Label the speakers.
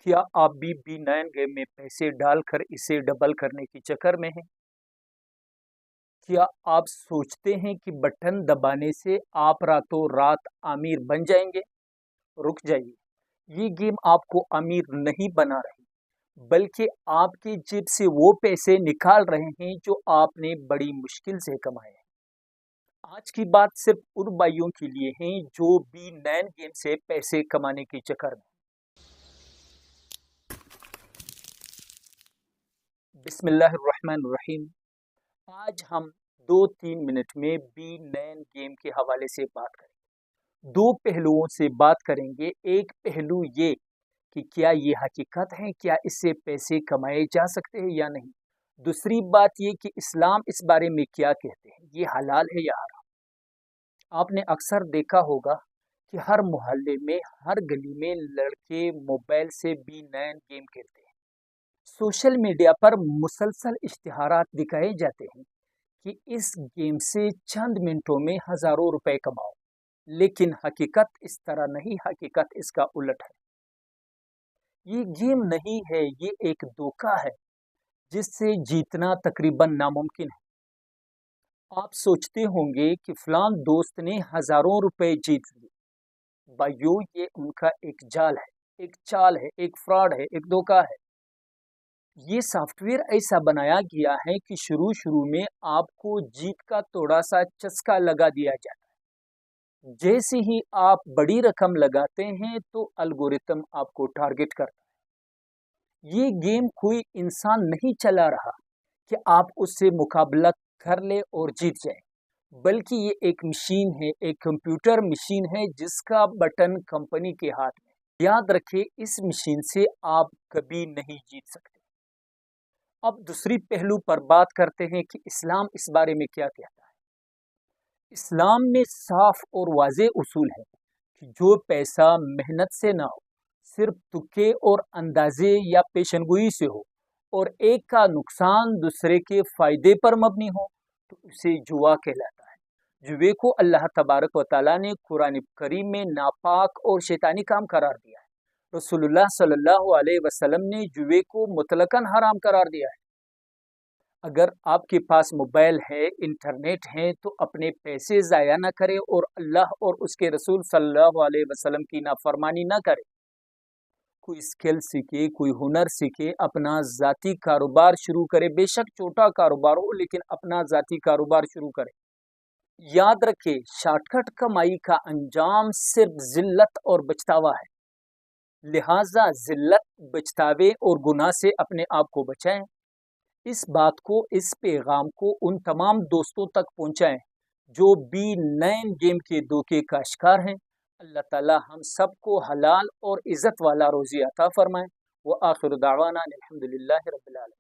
Speaker 1: क्या आप भी B9 गेम में पैसे डालकर इसे डबल करने के चक्कर में हैं? क्या आप सोचते हैं कि बटन दबाने से आप रातों रात अमीर बन जाएंगे? रुक जाइए, ये गेम आपको अमीर नहीं बना रही, बल्कि आपकी जेब से वो पैसे निकाल रहे हैं जो आपने बड़ी मुश्किल से कमाए हैं। आज की बात सिर्फ उन भाइयों के लिए है जो B9 गेम से पैसे कमाने के चक्कर में। बिस्मिल्लाहिर्रहमानिर्रहीम। आज हम 2-3 मिनट में B9 गेम के हवाले से बात करेंगे। दो पहलुओं से बात करेंगे। एक पहलू ये कि क्या ये हकीकत है, क्या इससे पैसे कमाए जा सकते हैं या नहीं। दूसरी बात ये कि इस्लाम इस बारे में क्या कहते हैं, ये हलाल है या हराम। आपने अक्सर देखा होगा कि हर मोहल्ले में, हर गली में लड़के मोबाइल से B9 गेम खेलते हैं। सोशल मीडिया पर मुसलसल इश्तिहारात दिखाए जाते हैं कि इस गेम से चंद मिनटों में हजारों रुपए कमाओ, लेकिन हकीकत इस तरह नहीं, हकीकत इसका उलट है। ये गेम नहीं है, ये एक धोखा है जिससे जीतना तकरीबन नामुमकिन है। आप सोचते होंगे कि फलान दोस्त ने हजारों रुपए जीत लिए। भाइयों, ये उनका एक जाल है, एक चाल है, एक फ्रॉड है, एक धोखा है। ये सॉफ्टवेयर ऐसा बनाया गया है कि शुरू शुरू में आपको जीत का थोड़ा सा चस्का लगा दिया जाता है। जैसे ही आप बड़ी रकम लगाते हैं तो एल्गोरिथम आपको टारगेट करता है। ये गेम कोई इंसान नहीं चला रहा कि आप उससे मुकाबला कर ले और जीत जाए, बल्कि ये एक मशीन है, एक कंप्यूटर मशीन है जिसका बटन कंपनी के हाथ में। याद रखें, इस मशीन से आप कभी नहीं जीत सकते। अब दूसरी पहलू पर बात करते हैं कि इस्लाम इस बारे में क्या कहता है। इस्लाम में साफ और वाज़ेह उसूल है कि जो पैसा मेहनत से ना हो, सिर्फ तुक्के और अंदाजे या पेशनगोई से हो, और एक का नुकसान दूसरे के फायदे पर मबनी हो, तो उसे जुआ कहलाता है। जुए को अल्लाह तबारक व तआला ने कुरान करीम में नापाक और शैतानी काम करार दिया है। रसूलुल्लाह सल्लल्लाहु अलैहि वसल्लम ने जुए को मुतलकन हराम करार दिया है। अगर आपके पास मोबाइल है, इंटरनेट है, तो अपने पैसे ज़ाया ना करें और अल्लाह और उसके रसूल सल्लल्लाहु अलैहि वसल्लम की नाफरमानी ना करें। कोई स्किल सीखे, कोई हुनर सीखे, अपना ज़ाती कारोबार शुरू करे, बेशक छोटा कारोबार हो, लेकिन अपना ज़ाती कारोबार शुरू करें। याद रखें, शॉर्टकट कमाई का अंजाम सिर्फ ज़िल्लत और बचतावा है। लिहाजा ज़िल्लत, बचतावे और गुनाह से अपने आप को बचाएं। इस बात को, इस पैगाम को उन तमाम दोस्तों तक पहुंचाएं जो B9 गेम के धोखे का शिकार हैं। अल्लाह ताला हम सबको हलाल और इज़्ज़त वाला रोज़ी अता फरमाए। व आखिर दावाना अल्हम्दुलिल्लाहि रब्बिल आलमीन।